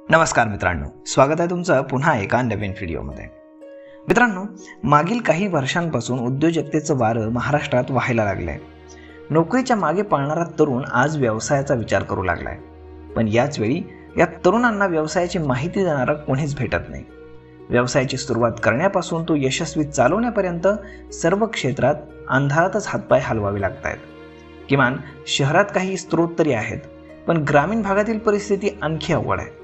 नमस्कार मित्रांनो, स्वागत आहे तुमचं पुन्हा एका नवीन व्हिडिओमध्ये। मित्रांनो, मागील काही वर्षांपासून उद्योजकतेचं वारं महाराष्ट्रात व्हायला लागलंय। नोकरीच्या मागे पळणारा तरुण आज व्यवसायाचा विचार करू लागलाय, पण याच वेळी या तरुणांना व्यवसायाची माहिती देणारा कोणीच भेटत नाही। व्यवसायाची सुरुवात करण्यापासून तो यशस्वी चालवण्यापर्यंत सर्व क्षेत्रात अंधारातच हातपाय हलवावे लागतायत। किमान शहरात काही स्रोत तरी आहेत, पण ग्रामीण भागातील परिस्थिती आणखी अवघड आहे।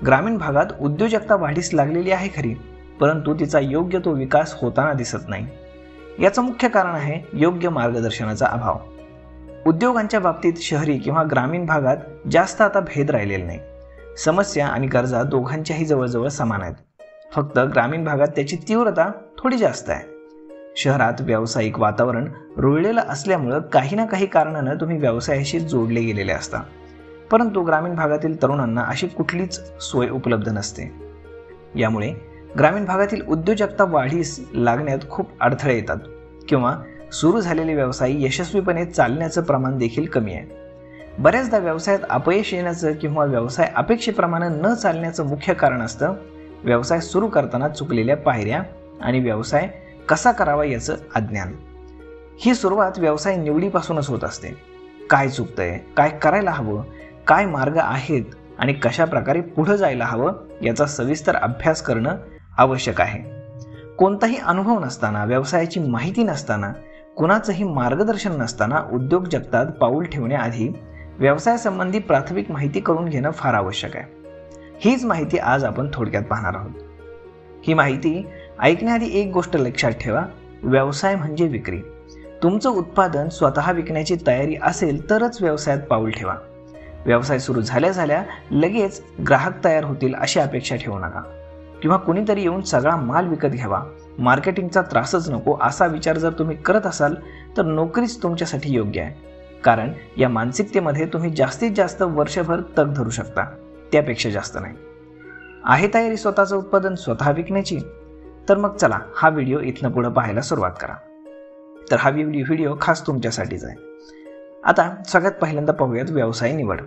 ग्रामीण भागात उद्योजकता वाढीस लागलेली आहे खरी, परंतु तिचा योग्य तो विकास होताना दिसत नाही। याचं मुख्य कारण आहे योग्य मार्गदर्शनाचा अभाव। उद्योगांच्या बाबतीत शहरी किंवा ग्रामीण भागात जास्त आता भेद राहिलेला नाही। समस्या आणि गरजा दोघांच्याही जवळजवळ समान आहेत, फक्त ग्रामीण भागात त्याची तीव्रता थोडी जास्त आहे। शहरात व्यावसायिक वातावरण रुळलेलं असल्यामुळे काही ना काही कारणानं तुम्ही व्यवसायाशी जोडले गेलेले असता, परंतु ग्रामीण भागातील तरुणांना अशी कुठलीच सोय उपलब्ध नसते। यामुळे ग्रामीण भागातील उद्योजकता वाढीस लागण्यात खूप अडथळे येतात किंवा सुरू झालेले व्यवसाय यशस्वीपणे चालण्याचं प्रमाण देखील कमी आहे। बऱ्याचदा व्यवसायात अपयश येण्याचं किंवा व्यवसाय अपेक्षेप्रमाणे न चालण्याचं मुख्य कारण असतं व्यवसाय सुरू करताना चुकलेल्या पायऱ्या आणि व्यवसाय कसा करावा याचं अज्ञान। ही सुरुवात व्यवसाय निवडीपासूनच होत असते। काय चुकतंय, काय करायला हवं, काय मार्ग आहेत आणि कशा प्रकारे पुढे जायला हवं याचा सविस्तर अभ्यास करणं आवश्यक आहे। कोणताही अनुभव नसताना, व्यवसायाची माहिती नसताना, कुणाचंही मार्गदर्शन नसताना उद्योग जगतात पाऊल ठेवण्याआधी व्यवसायासंबंधी प्राथमिक माहिती करून घेणं फार आवश्यक आहे। हीच माहिती आज आपण थोडक्यात पाहणार आहोत। ही माहिती ऐकण्याआधी एक गोष्ट लक्षात ठेवा, व्यवसाय म्हणजे विक्री। तुमचं उत्पादन स्वतः विकण्याची तयारी असेल तरच व्यवसायात पाऊल ठेवा। व्यवसाय सुरू झाल्या लगेच ग्राहक तयार होतील अशी अपेक्षा ठेवू नका, किंवा कुणीतरी येऊन सगळा माल विकत घ्यावा, मार्केटिंगचा त्रासच नको असा विचार जर तुम्ही करत असाल तर नोकरीच तुमच्यासाठी योग्य आहे। कारण या मानसिकतेमध्ये तुम्ही जास्तीत जास्त वर्षभर तग धरू शकता, त्यापेक्षा जास्त नाही। आहे तयारी स्वतःचं उत्पादन स्वतः विकण्याची? तर मग चला हा व्हिडिओ इथनं पुढे पाहायला सुरुवात करा। तर हा व्हिडिओ खास तुमच्यासाठीच आहे। आता सगळ्यात पहिल्यांदा पाहूयात व्यवसाय निवड।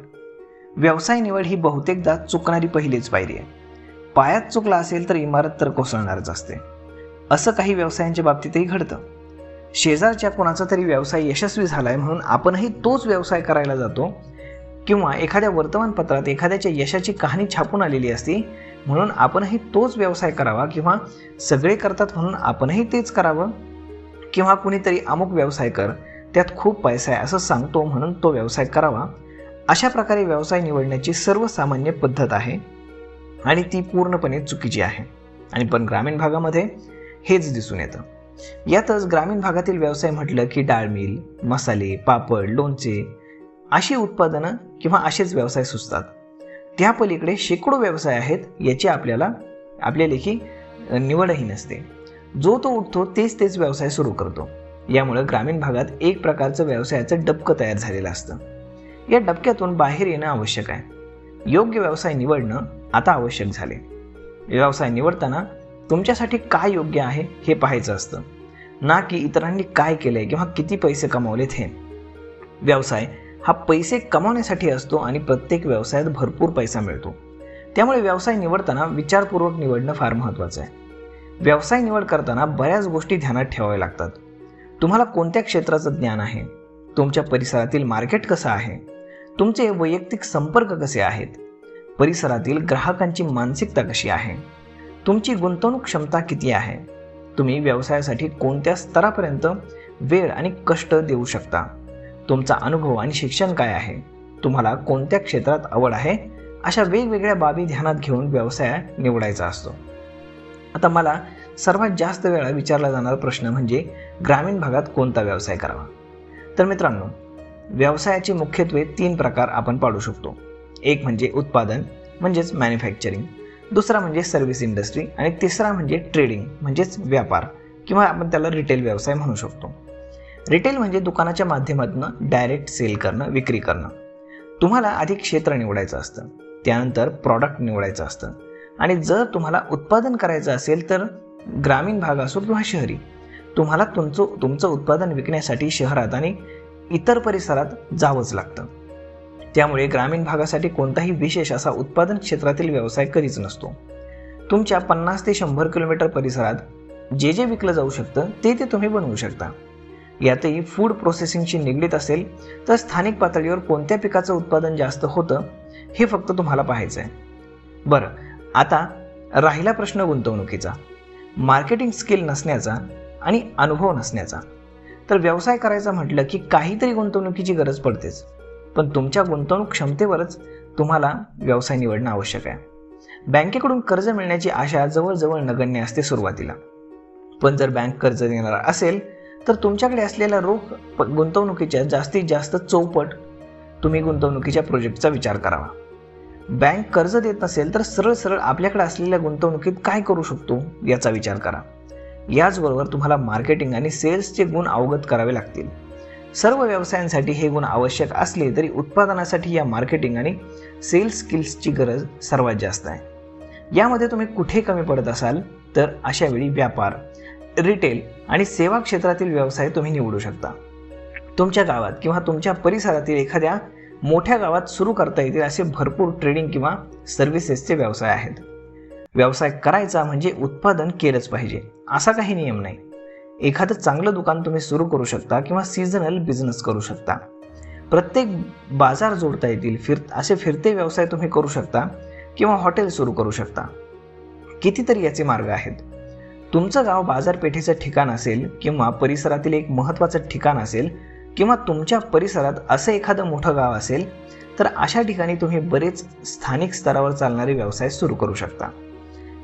व्यवसाय निवड ही बहुतेकदा चुकणारी पहिलीच पायरी आहे। पायात चुकला असेल तर इमारत तर कोसळणारच असते। असं काही व्यवसायांच्या बाबतीतही घडतं। शेजारच्या कोणाचा तरी व्यवसाय यशस्वी झालाय म्हणून आपणही तोच व्यवसाय करायला जातो, किंवा एखाद्या वर्तमानपत्रात एखाद्याच्या यशाची कहाणी छापून आलेली असते म्हणून आपणही तोच व्यवसाय करावा, किंवा सगळे करतात म्हणून आपणही तेच करावं, किंवा कुणीतरी अमुक व्यवसाय कर, त्यात खूप पैसा आहे असं सांगतो म्हणून तो व्यवसाय करावा। अशा प्रकारे व्यवसाय निवडण्याची सर्वसामान्य पद्धत आहे आणि ती पूर्णपणे चुकीची आहे। आणि पण ग्रामीण भागामध्ये हेच दिसून येतं। यातच ग्रामीण भागातील व्यवसाय म्हटलं की डाळ मिल, मसाले, पापड, लोणचे अशी उत्पादनं किंवा असेच व्यवसाय सुचतात। त्या पलीकडे शेकडो व्यवसाय आहेत, याची आपल्या लेखी निवडही नसते। जो तो उठतो तेच व्यवसाय सुरू करतो। यामुळे ग्रामीण भागात एक प्रकारचं व्यवसायाचं डबकं तयार झालेलं असतं। या डबक्यातून बाहेर येणं आवश्यक आहे। योग्य व्यवसाय निवडणं आता आवश्यक झाले। व्यवसाय निवडताना तुमच्यासाठी काय योग्य आहे हे पाहायचं असतं, ना की इतरांनी काय केलंय किंवा किती पैसे कमावलेत हे। व्यवसाय हा पैसे कमावण्यासाठी असतो आणि प्रत्येक व्यवसायात भरपूर पैसा मिळतो। त्यामुळे व्यवसाय निवडताना विचारपूर्वक निवडणं फार महत्त्वाचं आहे। व्यवसाय निवड करताना बऱ्याच गोष्टी ध्यानात ठेवाव्या लागतात। तुम्हाला कोणत्या क्षेत्राचं ज्ञान आहे, तुमच्या परिसरातील मार्केट कसं आहे, तुमचे वैयक्तिक संपर्क कसे आहेत, परिसरातील ग्राहकांची मानसिकता कशी आहे, तुमची गुंतवणूक क्षमता किती आहे, तुम्ही व्यवसायासाठी कोणत्या स्तरापर्यंत वेळ आणि कष्ट देऊ शकता, तुमचा अनुभव आणि शिक्षण काय आहे, तुम्हाला कोणत्या क्षेत्रात आवड आहे, अशा वेगवेगळ्या बाबी ध्यानात घेऊन व्यवसाय निवडायचा असतो। आता मला सर्वात जास्त वेळा विचारला जाणारा प्रश्न म्हणजे ग्रामीण भागात कोणता व्यवसाय करावा। तर मित्रांनो, व्यवसायाचे मुख्यत्वे 3 प्रकार आपण पाडू शकतो। एक म्हणजे उत्पादन म्हणजेच मॅन्युफॅक्चरिंग, दुसरा म्हणजे सर्व्हिस इंडस्ट्री आणि तिसरा म्हणजे ट्रेडिंग म्हणजेच व्यापार, किंवा आपण त्याला रिटेल व्यवसाय म्हणू शकतो। रिटेल म्हणजे दुकानाच्या माध्यमातून डायरेक्ट सेल करणं, विक्री करणं। तुम्हाला आधी क्षेत्र निवडायचं असतं, त्यानंतर प्रॉडक्ट निवडायचं असतं, आणि जर तुम्हाला उत्पादन करायचं असेल तर ग्रामीण भाग असो किंवा शहरी, तुम्हाला तुमचं उत्पादन विकण्यासाठी शहरात आणि इतर परिसरात जावंच लागतं। त्यामुळे ग्रामीण भागासाठी कोणताही विशेष असा उत्पादन क्षेत्रातील व्यवसाय कधीच नसतो. तुमच्या 50 ते 100 किलोमीटर परिसरात जे जे विकलं जाऊ शकतं ते तुम्ही बनवू शकता. यातही फूड प्रोसेसिंगशी निगडीत असेल तर स्थानिक पातळीवर कोणत्या पिकाचं उत्पादन जास्त होतं हे फक्त तुम्हाला पाहायचं आहे. बरं, आता राहिला प्रश्न गुंतवणुकीचा, मार्केटिंग स्किल नसण्याचा आणि अनुभव नसण्याचा. तर व्यवसाय करायचा म्हटलं की काहीतरी गुंतवणुकीची गरज पडतेच, पण तुमच्या गुंतवणूक क्षमतेवरच तुम्हाला व्यवसाय निवडणं आवश्यक आहे. बँकेकडून कर्ज मिळण्याची आशा जवळजवळ नगण्य असते सुरुवातीला, पण जर बँक कर्ज देणार असेल तर तुमच्याकडे असलेल्या रोख गुंतवणुकीच्या जास्तीत जास्त चौपट तुम्ही गुंतवणुकीच्या प्रोजेक्टचा विचार करावा. बँक कर्ज देत नसेल तर सरळ सरळ आपल्याकडे असलेल्या गुंतवणुकीत काय करू शकतो याचा विचार करा. याचबरोबर तुम्हाला मार्केटिंग आणि सेल्सचे गुण अवगत करावे लागतील. सर्व व्यवसायांसाठी हे गुण आवश्यक असले तरी उत्पादनासाठी या मार्केटिंग आणि सेल्स स्किल्सची गरज सर्वात जास्त आहे. यामध्ये तुम्ही कुठे कमी पडत असाल तर अशा वेळी व्यापार, रिटेल आणि सेवा क्षेत्रातील व्यवसाय तुम्ही निवडू शकता. तुमच्या गावात किंवा तुमच्या परिसरातील एखाद्या मोठ्या गावात सुरू करता येतील असे भरपूर ट्रेडिंग किंवा सर्व्हिसेसचे व्यवसाय आहेत. व्यवसाय करायचा म्हणजे उत्पादन केलंच पाहिजे असा काही नियम नाही. एखादं चांगलं दुकान तुम्ही सुरू करू शकता किंवा सीझनल बिझनेस करू शकता. प्रत्येक बाजार जोडता येतील असे फिरते व्यवसाय तुम्ही करू शकता किंवा हॉटेल सुरू करू शकता. कितीतरी याचे मार्ग आहेत. तुमचं गाव बाजारपेठेचं ठिकाण असेल किंवा परिसरातील एक महत्त्वाचं ठिकाण असेल किंवा तुमच्या परिसरात असं एखादं मोठं गाव असेल तर अशा ठिकाणी तुम्ही बरेच स्थानिक स्तरावर चालणारे व्यवसाय सुरू करू शकता.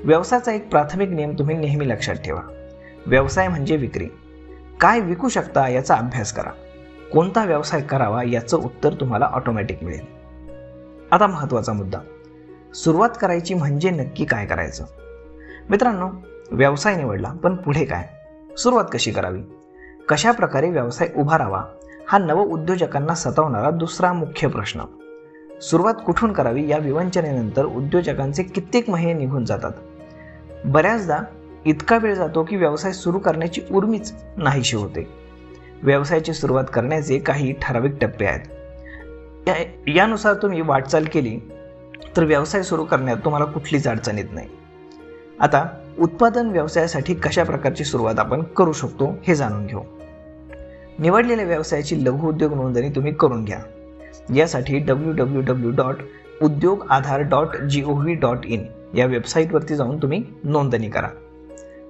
व्यवसायाचा एक प्राथमिक नियम तुम्ही नेहमी लक्षात ठेवा. व्यवसाय म्हणजे विक्री. काय विकू शकता याचा अभ्यास करा. कोणता व्यवसाय करावा याचं उत्तर तुम्हाला ऑटोमॅटिक मिळेल. आता महत्त्वाचा मुद्दा, सुरुवात करायची म्हणजे नक्की काय करायचं. मित्रांनो, व्यवसाय निवडला पण पुढे काय, सुरुवात कशी करावी, कशा प्रकारे व्यवसाय उभारावा हा नवउद्योजकांना सतावणारा दुसरा मुख्य प्रश्न. सुरुवात कुठून करावी या विवंचनेनंतर उद्योजकांचे कित्येक महिने निघून जातात. बऱ्याचदा इतका वेळ जातो की व्यवसाय सुरू करण्याची उर्मीच नाहीशी होते. व्यवसायाची सुरुवात करण्याचे काही ठराविक टप्पे आहेत. यानुसार तुम्ही वाटचाल केली तर व्यवसाय सुरू करण्यात तुम्हाला कुठलीच अडचण येत नाही. आता उत्पादन व्यवसायासाठी कशा प्रकारची सुरुवात आपण करू शकतो हे जाणून घेऊ. निवडलेल्या व्यवसायाची लघु उद्योग नोंदणी तुम्ही करून घ्या. यासाठी www.udyogadhar.gov.in या वेबसाईटवरती जाऊन तुम्ही नोंदणी करा.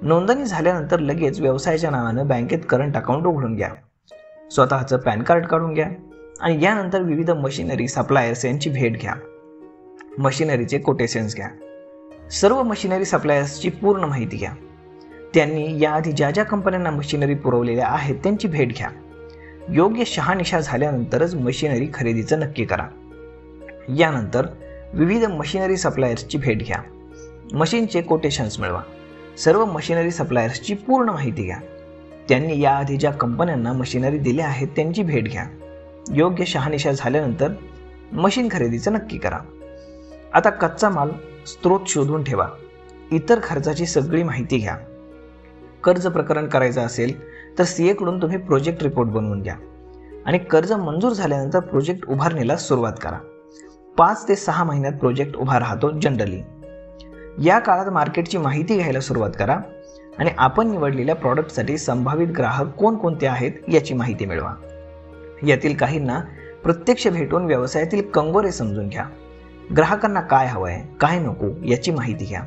नोंदणी झाल्यानंतर लगेच व्यवसायाच्या नावानं बँकेत करंट अकाउंट उघडून घ्या. स्वतःचं पॅन कार्ड काढून घ्या आणि यानंतर विविध मशिनरी सप्लायर्स यांची भेट घ्या. मशिनरीचे कोटेशन्स घ्या. सर्व मशिनरी सप्लायर्सची पूर्ण माहिती घ्या. त्यांनी याआधी ज्या ज्या कंपन्यांना मशिनरी पुरवलेल्या आहेत त्यांची भेट घ्या. योग्य शहानिशा झाल्यानंतरच मशिनरी खरेदीचं नक्की करा. यानंतर विविध मशिनरी सप्लायर्सची भेट घ्या. मशीनचे कोटेशन्स मिळवा. सर्व मशिनरी सप्लायर्सची पूर्ण माहिती घ्या. त्यांनी याआधी ज्या कंपन्यांना मशिनरी दिल्या आहेत त्यांची भेट घ्या. योग्य शहानिशा झाल्यानंतर मशीन खरेदीचं नक्की करा. आता कच्चा माल स्त्रोत शोधून ठेवा. इतर खर्चाची सगळी माहिती घ्या. कर्ज प्रकरण करायचं असेल तर सीए कडून तुम्ही प्रोजेक्ट रिपोर्ट बनवून घ्या आणि कर्ज मंजूर झाल्यानंतर प्रोजेक्ट उभारणीला सुरुवात करा. 5 ते 6 महिन्यात प्रोजेक्ट उभा राहतो जनरली. या काळात मार्केटची माहिती घ्यायला सुरुवात करा आणि आपण निवडलेल्या प्रॉडक्टसाठी संभावित ग्राहक कोणकोणते आहेत याची माहिती मिळवा. यातील काहींना प्रत्यक्ष भेटून व्यवसायातील कंगोरे समजून घ्या. ग्राहकांना काय हवं आहे, काय नको याची माहिती घ्या.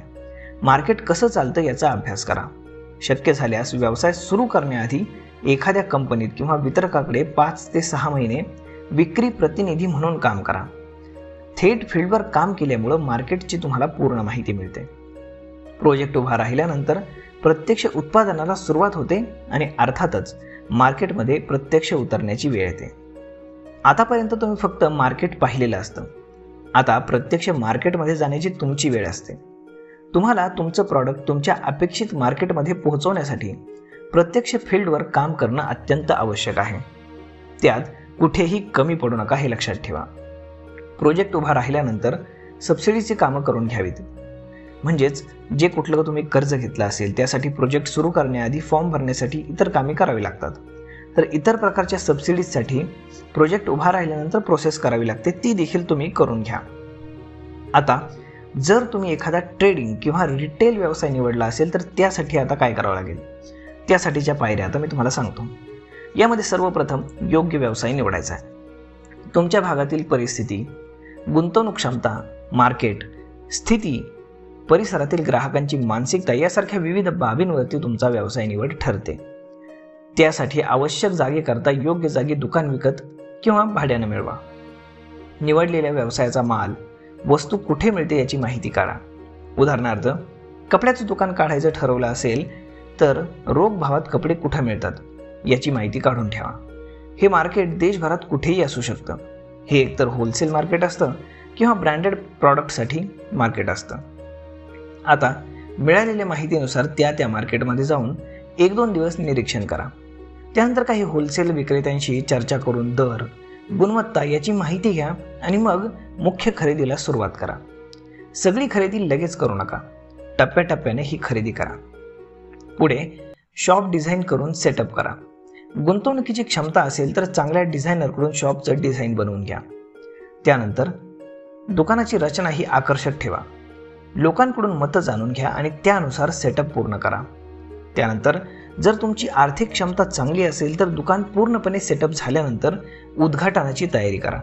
मार्केट कसं चालतं याचा अभ्यास करा. शक्य झाल्यास व्यवसाय सुरू करण्याआधी एखाद्या कंपनीत किंवा वितरकाकडे 5 ते 6 महिने विक्री प्रतिनिधी म्हणून काम करा. थेट फील्डवर काम केल्यामुळं मार्केटची तुम्हाला पूर्ण माहिती मिळते. प्रोजेक्ट उभा राहिल्यानंतर प्रत्यक्ष उत्पादनाला सुरुवात होते आणि अर्थातच मार्केटमध्ये प्रत्यक्ष उतरण्याची वेळ येते. आतापर्यंत तुम्ही फक्त मार्केट पाहिलेलं असतं. आता प्रत्यक्ष मार्केटमध्ये जाण्याची तुमची वेळ असते. तुम्हाला तुमचं प्रॉडक्ट तुमच्या अपेक्षित मार्केटमध्ये पोहोचवण्यासाठी प्रत्यक्ष फील्डवर काम करणं अत्यंत आवश्यक आहे. त्यात कुठेही कमी पडू नका हे लक्षात ठेवा. प्रोजेक्ट उभा राहिल्यानंतर सबसिडीची कामं करून घ्यावीत. म्हणजेच जे कुठलं तुम्ही कर्ज घेतलं असेल त्यासाठी प्रोजेक्ट सुरू करण्याआधी फॉर्म भरण्यासाठी इतर कामे करावी लागतात. तर इतर प्रकारच्या सबसिडीजसाठी प्रोजेक्ट उभा राहिल्यानंतर प्रोसेस करावी लागते, ती देखील तुम्ही करून घ्या. आता जर तुम्ही एखादा ट्रेडिंग किंवा रिटेल व्यवसाय निवडला असेल तर त्यासाठी आता काय करावं लागेल, त्यासाठीच्या पायऱ्या आता मी तुम्हाला सांगतो. यामध्ये सर्वप्रथम योग्य व्यवसाय निवडायचा आहे. तुमच्या भागातील परिस्थिती, गुंतवणूक क्षमता, मार्केट स्थिती, परिसरातील ग्राहकांची मानसिकता यासारख्या विविध बाबींवरती तुमचा व्यवसाय निवड ठरते. त्यासाठी आवश्यक जागेकरता योग्य जागी दुकान विकत किंवा भाड्यानं मिळवा. निवडलेल्या व्यवसायाचा माल, वस्तू कुठे मिळते याची माहिती काढा. उदाहरणार्थ, कपड्याचं दुकान काढायचं ठरवलं असेल तर रोख भावात कपडे कुठे मिळतात याची माहिती काढून ठेवा. हे मार्केट देशभरात कुठेही असू शकतं. हे एकतर होलसेल मार्केट असतं किंवा ब्रँडेड प्रॉडक्टसाठी मार्केट असतं. आता मिळालेल्या माहितीनुसार त्या मार्केटमध्ये जाऊन 1-2 दिवस निरीक्षण करा. त्यानंतर काही होलसेल विक्रेत्यांशी चर्चा करून दर, गुणवत्ता याची माहिती घ्या आणि मग मुख्य खरेदीला सुरुवात करा. सगळी खरेदी लगेच करू नका, टप्प्याटप्प्याने ही खरेदी करा. पुढे शॉप डिझाईन करून सेटअप करा. गुंतवणुकीची क्षमता असेल तर चांगल्या डिझायनरकडून शॉपचं डिझाईन बनवून घ्या. त्यानंतर दुकानाची रचना ही आकर्षक ठेवा. लोकांकडून मतं जाणून घ्या आणि त्यानुसार सेटअप पूर्ण करा. त्यानंतर जर तुमची आर्थिक क्षमता चांगली असेल तर दुकान पूर्णपणे सेटअप झाल्यानंतर उद्घाटनाची तयारी करा.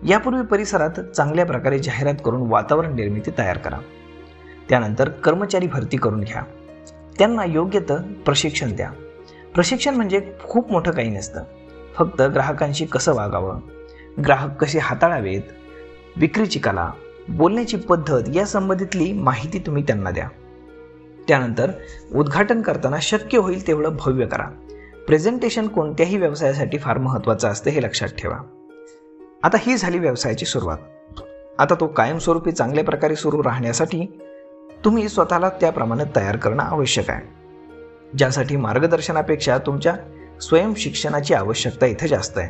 यापूर्वी परिसरात चांगल्या प्रकारे जाहिरात करून वातावरण निर्मिती तयार करा. त्यानंतर कर्मचारी भरती करून घ्या. त्यांना योग्य ते प्रशिक्षण द्या. प्रशिक्षण म्हणजे खूप मोठं काही नसतं, फक्त ग्राहकांशी कसं वागावं, ग्राहक कसे हाताळावेत, विक्रीची कला, बोलण्याची पद्धत या संबंधितली माहिती तुम्ही त्यांना द्या. त्यानंतर उद्घाटन करताना शक्य होईल तेवढं भव्य करा. प्रेझेंटेशन कोणत्याही व्यवसायासाठी फार महत्त्वाचं असतं, हे लक्षात ठेवा. आता ही झाली व्यवसायाची सुरुवात. आता तो कायमस्वरूपी चांगल्या प्रकारे सुरू राहण्यासाठी तुम्ही स्वतःला त्याप्रमाणे तयार करणं आवश्यक आहे, ज्यासाठी मार्गदर्शनापेक्षा तुमच्या स्वयंशिक्षणाची आवश्यकता इथे जास्त आहे.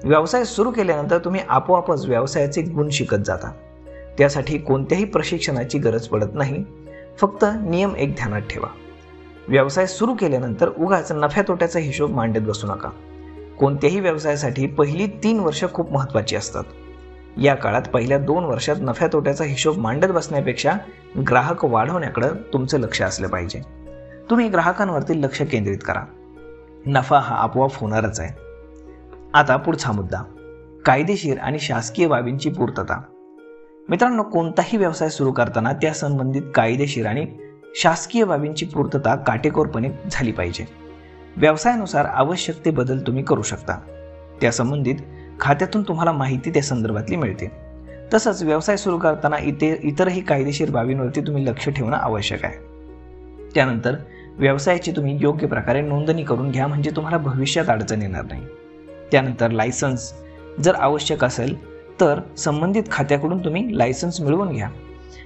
व्यवसाय सुरू केल्यानंतर तुम्ही आपोआपच व्यवसायाचे गुण शिकत जाता. त्यासाठी कोणत्याही प्रशिक्षणाची गरज पडत नाही. फक्त नियम एक ध्यानात ठेवा. व्यवसाय सुरू केल्यानंतर उगाच नफ्या तोट्याचा हिशोब मांडत बसू नका. कोणत्याही व्यवसायासाठी पहिली 3 वर्ष खूप महत्त्वाची असतात. या काळात पहिल्या 2 वर्षात नफ्या तोट्याचा हिशोब मांडत बसण्यापेक्षा ग्राहक वाढवण्याकडे तुमचं लक्ष असलं पाहिजे. तुम्ही ग्राहकांवरती लक्ष केंद्रित करा. नफा हा आपोआप होणारच आहे. आता पुढचा मुद्दा, कायदेशीर आणि शासकीय बाबींची पूर्तता. मित्रांनो, कोणताही व्यवसाय सुरू करताना त्या संबंधित कायदेशीर आणि शासकीय बाबींची पूर्तता काटेकोरपणे झाली पाहिजे. व्यवसायानुसार आवश्यक ते बदल तुम्ही करू शकता. त्या संबंधित खात्यातून तुम्हाला माहिती त्या संदर्भातली मिळते. तसंच व्यवसाय सुरू करताना इतरही कायदेशीर बाबींवरती तुम्ही लक्ष ठेवणं आवश्यक आहे. त्यानंतर व्यवसायाची तुम्ही योग्य प्रकारे नोंदणी करून घ्या, म्हणजे तुम्हाला भविष्यात अडचण येणार नाही. त्यानंतर लायसन्स जर आवश्यक असेल तर संबंधित खात्याकडून तुम्ही लायसन्स मिळवून घ्या.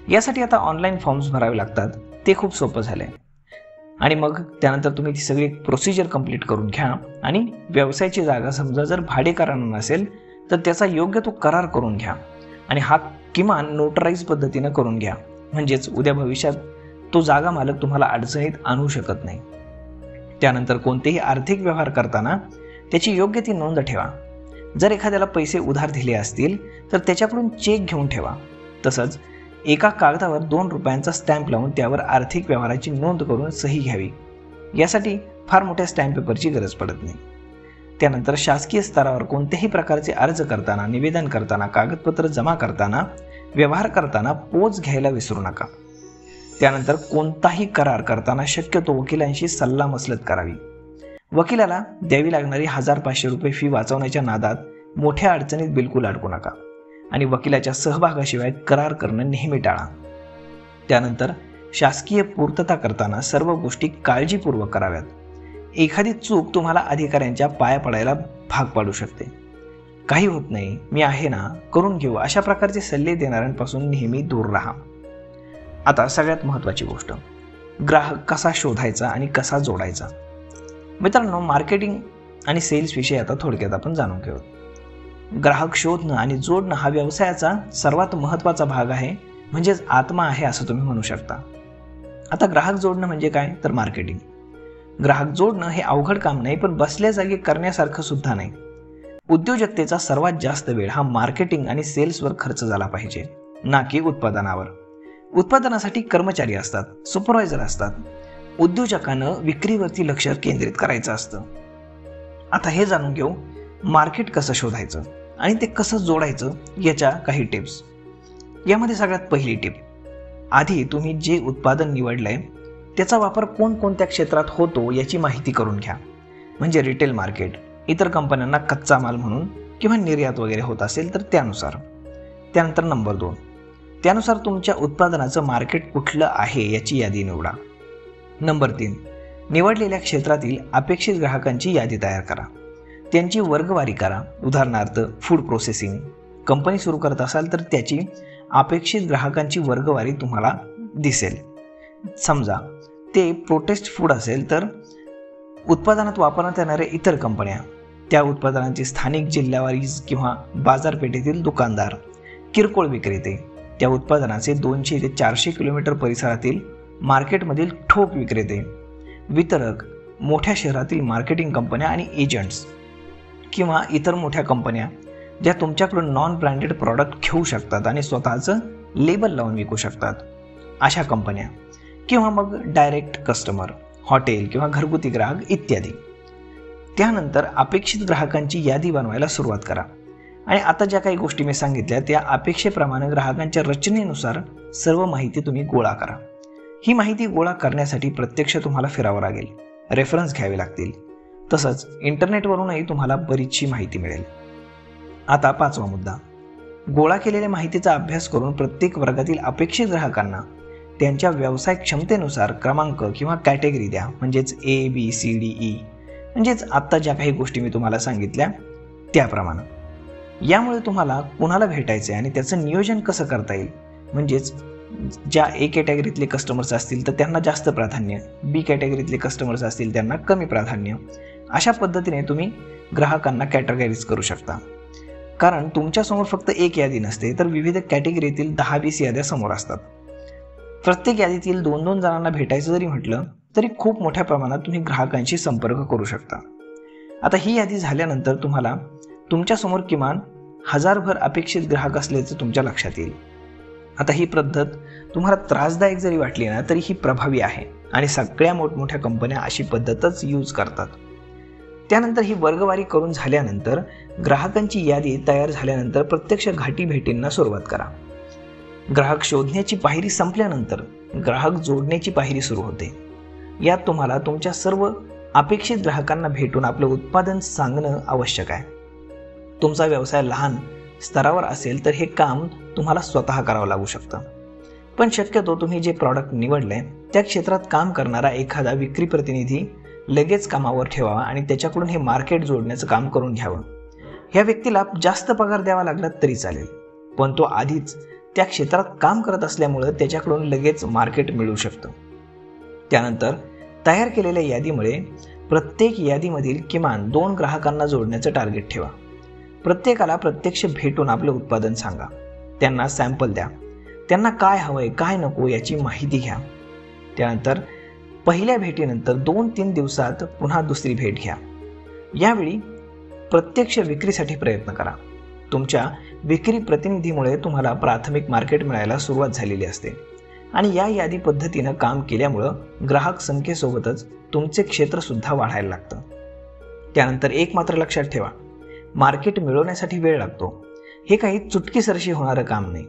यासाठी आता ऑनलाईन फॉर्म्स भरावे लागतात, ते खूप सोपं झालं आहे. आणि मग त्यानंतर तुम्ही ती सगळी प्रोसिजर कंप्लीट करून घ्या आणि व्यवसायाची जागा समजा जर भाडेकरांना नसेल तर त्याचा योग्य तो करार करून घ्या आणि हा किमान नोटराईज पद्धतीनं करून घ्या, म्हणजेच उद्या भविष्यात तो जागा मालक तुम्हाला अडचणीत आणू शकत नाही. त्यानंतर कोणतेही आर्थिक व्यवहार करताना त्याची योग्य ती नोंद ठेवा. जर एखाद्याला पैसे उधार दिले असतील तर त्याच्याकडून चेक घेऊन ठेवा. तसंच एका कागदावर 2 रुपयांचा स्टॅम्प लावून त्यावर आर्थिक व्यवहाराची नोंद करून सही घ्यावी. यासाठी फार मोठ्या स्टॅम्प पेपरची गरज पडत नाही. त्यानंतर शासकीय स्तरावर कोणत्याही प्रकारचे अर्ज करताना, निवेदन करताना, कागदपत्र जमा करताना, व्यवहार करताना पोच घ्यायला विसरू नका. त्यानंतर कोणताही करार करताना शक्यतो वकिलांशी सल्लामसलत करावी. वकिलाला द्यावी लागणारी 1000-500 रुपये फी वाचवण्याच्या नादात मोठ्या अडचणीत बिलकुल अडकू नका आणि वकिलाच्या सहभागाशिवाय करार करणं नेहमी टाळा. त्यानंतर शासकीय पूर्तता करताना सर्व गोष्टी काळजीपूर्वक कराव्यात. एखादी चूक तुम्हाला अधिकाऱ्यांच्या पाया पडायला भाग पाडू शकते. काही होत नाही, मी आहे ना, करून घेऊ, अशा प्रकारचे सल्ले देणाऱ्यांपासून नेहमी दूर राहा. आता सगळ्यात महत्त्वाची गोष्ट, ग्राहक कसा शोधायचा आणि कसा जोडायचा. मित्रांनो, मार्केटिंग आणि सेल्स विषयी आता थोडक्यात आपण जाणून घेऊ. ग्राहक शोधणं आणि जोडणं हा व्यवसायाचा सर्वात महत्त्वाचा भाग आहे, म्हणजेच आत्मा आहे असं तुम्ही म्हणू शकता. आता ग्राहक जोडणं म्हणजे काय तर मार्केटिंग. ग्राहक जोडणं हे अवघड काम नाही, पण बसल्या जागी करण्यासारखं सुद्धा नाही. उद्योजकतेचा सर्वात जास्त वेळ हा मार्केटिंग आणि सेल्सवर खर्च झाला पाहिजे, ना की उत्पादनावर. उत्पादनासाठी कर्मचारी असतात, सुपरवायझर असतात. उद्योजकानं विक्रीवरती लक्ष केंद्रित करायचं असतं. आता हे जाणून घेऊ मार्केट कसं शोधायचं आणि ते कसं जोडायचं याच्या काही टिप्स. यामध्ये सगळ्यात पहिली टिप, आधी तुम्ही जे उत्पादन निवडलंय त्याचा वापर कोणकोणत्या क्षेत्रात होतो याची माहिती करून घ्या. म्हणजे रिटेल मार्केट, इतर कंपन्यांना कच्चा माल म्हणून किंवा निर्यात वगैरे होत असेल तर त्यानुसार. त्यानंतर नंबर 2, त्यानुसार तुमच्या उत्पादनाचं मार्केट कुठलं आहे याची यादी निवडा. नंबर 3, निवडलेल्या क्षेत्रातील अपेक्षित ग्राहकांची यादी तयार करा. त्यांची वर्गवारी करा. उदाहरणार्थ फूड प्रोसेसिंग कंपनी सुरू करत असाल तर त्याची अपेक्षित ग्राहकांची वर्गवारी तुम्हाला दिसेल. समजा ते प्रोसेस्ड फूड असेल तर उत्पादनात वापरण्यात येणाऱ्या इतर कंपन्या, त्या उत्पादनांची स्थानिक जिल्हावारी किंवा बाजारपेठेतील दुकानदार, किरकोळ विक्रेते, त्या उत्पादनाचे 200 ते 400 किलोमीटर परिसरातील मार्केटमधील ठोक विक्रेते, वितरक, मोठ्या शहरातील मार्केटिंग कंपन्या आणि एजंट्स किंवा इतर मोठ्या कंपन्या ज्या तुमच्याकडून नॉन ब्रँडेड प्रॉडक्ट घेऊ शकतात आणि स्वतःचं लेबल लावून विकू शकतात, अशा कंपन्या. किंवा मग डायरेक्ट कस्टमर, हॉटेल किंवा घरगुती ग्राहक इत्यादी. त्यानंतर अपेक्षित ग्राहकांची यादी बनवायला सुरुवात करा आणि आता ज्या काही गोष्टी मी सांगितल्या त्या अपेक्षेप्रमाणे ग्राहकांच्या रचनेनुसार सर्व माहिती तुम्ही गोळा करा. ही माहिती गोळा करण्यासाठी प्रत्यक्ष तुम्हाला फिरावं लागेल, रेफरन्स घ्यावे लागतील. तसंच इंटरनेटवरूनही तुम्हाला बरीचशी माहिती मिळेल. आता 5वा मुद्दा, गोळा केलेल्या माहितीचा अभ्यास करून प्रत्येक वर्गातील अपेक्षित ग्राहकांना त्यांच्या व्यवसाय क्षमतेनुसार क्रमांक किंवा कॅटेगरी द्या. म्हणजेच ABCDE, म्हणजेच आत्ता ज्या काही गोष्टी मी तुम्हाला सांगितल्या त्याप्रमाणे. यामुळे तुम्हाला कुणाला भेटायचे आणि त्याचं नियोजन कसं करता येईल. म्हणजेच ज्या A कॅटेगरीतले कस्टमर्स असतील तर त्यांना जास्त प्राधान्य, B कॅटेगरीतले कस्टमर्स असतील त्यांना कमी प्राधान्य. अशा पद्धतीने तुम्ही ग्राहकांना कॅटेगराईज करू शकता. कारण तुमच्यासमोर फक्त एक यादी नसते तर विविध कॅटेगरीतील 10-20 याद्या समोर असतात. प्रत्येक यादीतील 2-2 जणांना भेटायचं जरी म्हटलं तरी खूप मोठ्या प्रमाणात तुम्ही ग्राहकांशी संपर्क करू शकता. आता ही यादी झाल्यानंतर तुम्हाला तुमच्यासमोर किमान 1000 अपेक्षित ग्राहक असल्याचं तुमच्या लक्षात येईल. आता ही पद्धत तुम्हाला त्रासदायक जरी वाटली ना तरी ही प्रभावी आहे आणि सगळ्या मोठमोठ्या कंपन्या अशी पद्धतच यूज करतात. त्यानंतर ही वर्गवारी करून झाल्यानंतर ग्राहकांची यादी तयार झाल्यानंतर प्रत्यक्ष गाठीभेटींना सुरुवात करा. ग्राहक शोधण्याची पायरी संपल्यानंतर ग्राहक जोडण्याची पायरी सुरू होते. यात तुम्हाला तुमच्या सर्व अपेक्षित ग्राहकांना भेटून आपलं उत्पादन सांगणं आवश्यक आहे. तुमचा व्यवसाय लहान स्तरावर असेल तर हे काम तुम्हाला स्वतः करावं लागू शकतं. पण शक्यतो तुम्ही जे प्रॉडक्ट निवडले त्या क्षेत्रात काम करणारा एखादा विक्री प्रतिनिधी लगेच कामावर ठेवावा आणि त्याच्याकडून हे मार्केट जोडण्याचं काम करून घ्यावं. ह्या व्यक्तीला जास्त पगार द्यावा लागला तरी चालेल, पण तो आधीच त्या क्षेत्रात काम करत असल्यामुळं त्याच्याकडून लगेच मार्केट मिळू शकतं. त्यानंतर तयार केलेल्या यादीमुळे प्रत्येक यादीमधील किमान 2 ग्राहकांना जोडण्याचं टार्गेट ठेवा. प्रत्येकाला प्रत्यक्ष भेटून आपलं उत्पादन सांगा, त्यांना सॅम्पल द्या, त्यांना काय हवंय काय नको याची माहिती घ्या. त्यानंतर पहिल्या भेटीनंतर 2-3 दिवसात पुन्हा दुसरी भेट घ्या. यावेळी प्रत्यक्ष विक्रीसाठी प्रयत्न करा. तुमच्या विक्री प्रतिनिधीमुळे तुम्हाला प्राथमिक मार्केट मिळायला सुरुवात झालेली असते आणि या यादी पद्धतीनं काम केल्यामुळं ग्राहक संख्येसोबतच तुमचे क्षेत्रसुद्धा वाढायला लागतं. त्यानंतर एक मात्र लक्षात ठेवा, मार्केट मिळवण्यासाठी वेळ लागतो. हे काही चुटकीसरशी होणारं काम नाही.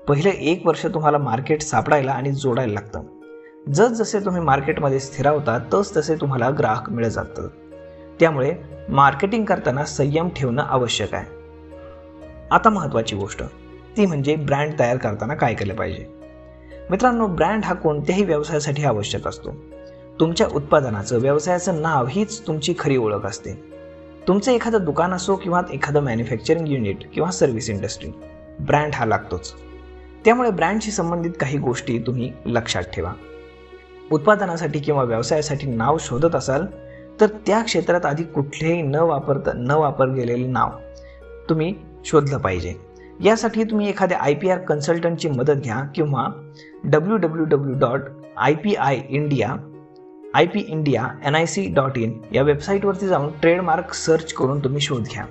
पहिले 1 वर्ष तुम्हाला मार्केट सापडायला आणि जोडायला लागतं. जसजसे तुम्ही मार्केटमध्ये स्थिरावता तसे तुम्हाला ग्राहक मिळत जातात. त्यामुळे मार्केटिंग करताना संयम ठेवणं आवश्यक आहे. आता महत्त्वाची गोष्ट ती म्हणजे ब्रँड तयार करताना काय केलं पाहिजे. मित्रांनो, ब्रँड हा कोणत्याही व्यवसायासाठी आवश्यक असतो. तुमच्या उत्पादनाचं व्यवसायाचं नाव हीच तुमची खरी ओळख असते. तुमचं एखादं दुकान असो किंवा एखादं मॅन्युफॅक्चरिंग युनिट किंवा सर्व्हिस इंडस्ट्री, ब्रँड हा लागतोच. त्यामुळे ब्रँडशी संबंधित काही गोष्टी तुम्ही लक्षात ठेवा. उत्पादनासाठी किंवा व्यवसायासाठी नाव शोधत असाल तर त्या क्षेत्रात आधी कुठलेही न वापर गेलेले नाव तुम्ही शोधलं पाहिजे. यासाठी तुम्ही एखाद्या IPR कन्सल्टंटची मदत घ्या किंवा www.ipiindia ipindia.nic.in या वेबसाईटवरती जाऊन ट्रेडमार्क सर्च करून तुम्ही शोध घ्या.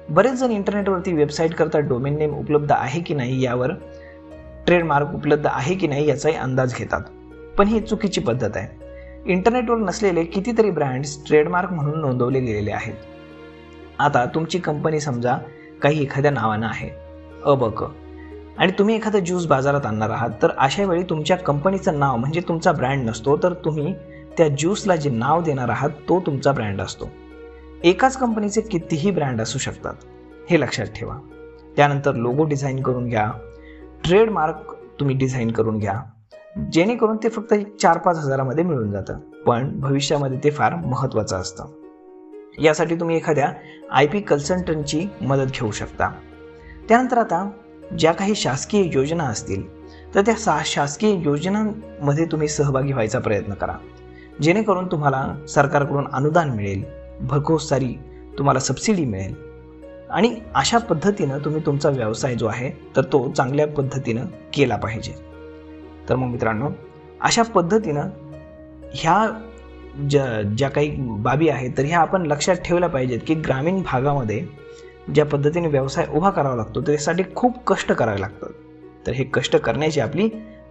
बरेच जण इंटरनेटवरती वेबसाईट करता डोमेन नेम उपलब्ध आहे की नाही, यावर ट्रेडमार्क उपलब्ध आहे की नाही याचाही अंदाज घेतात, पण ही चुकीची पद्धत आहे. इंटरनेटवर नसलेले कितीतरी ब्रँड्स ट्रेडमार्क म्हणून नोंदवले गेलेले आहेत. आता तुमची कंपनी समजा काही एखाद्या नावानं आहे, अबक, आणि तुम्ही एखादा ज्यूस बाजारात आणणार आहात, तर अशा वेळी तुमच्या कंपनीचं नाव म्हणजे तुमचा ब्रँड नसतो, तर तुम्ही त्या ज्यूसला जे नाव देणार आहात तो तुमचा ब्रँड असतो. एकाच कंपनीचे कितीही ब्रँड असू शकतात, हे लक्षात ठेवा. त्यानंतर लोगो डिझाईन करून घ्या, ट्रेडमार्क तुम्ही डिझाईन करून घ्या, जेणेकरून ते फक्त 4-5 हजारामध्ये मिळून जातं, पण भविष्यामध्ये ते फार महत्त्वाचं असतं. यासाठी तुम्ही एखाद्या IP कन्सल्टंटची मदत घेऊ शकता. त्यानंतर आता ज्या काही शासकीय योजना असतील, तर त्या शासकीय योजनांमध्ये तुम्ही सहभागी व्हायचा प्रयत्न करा, जेणेकरून तुम्हाला सरकारकडून अनुदान मिळेल, भरघोस सारी तुम्हाला सबसिडी मिळेल, आणि अशा पद्धतीनं तुम्ही तुमचा व्यवसाय जो आहे तर तो चांगल्या पद्धतीनं केला पाहिजे. तर मग मित्रांनो, अशा पद्धतीनं ह्या ज्या काही बाबी आहेत तर ह्या आपण लक्षात ठेवल्या पाहिजेत की ग्रामीण भागामध्ये ज्या पद्धतीने व्यवसाय उभा करावा लागतो त्यासाठी खूप कष्ट करावे लागतात. तर हे कष्ट करण्याची आपली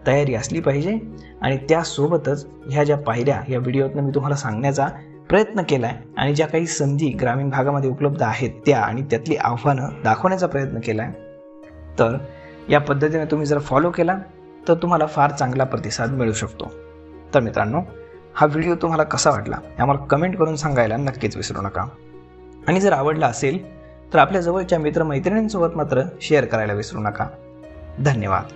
तयारी असली पाहिजे, आणि त्यासोबतच ह्या ज्या पायऱ्या या व्हिडिओतनं मी तुम्हाला सांगण्याचा प्रयत्न केला आहे, आणि ज्या काही संधी ग्रामीण भागामध्ये उपलब्ध आहेत त्या आणि त्यातली आव्हानं दाखवण्याचा प्रयत्न केला आहे, तर या पद्धतीने तुम्ही जर फॉलो केला तर तुम्हाला फार चांगला प्रतिसाद मिळू शकतो. तर मित्रांनो, हा व्हिडिओ तुम्हाला कसा वाटला आम्हाला कमेंट करून सांगायला नक्कीच विसरू नका, आणि जर आवडला असेल तर आपल्या जवळच्या मित्रमैत्रिणींसोबत मात्र शेअर करायला विसरू नका. धन्यवाद.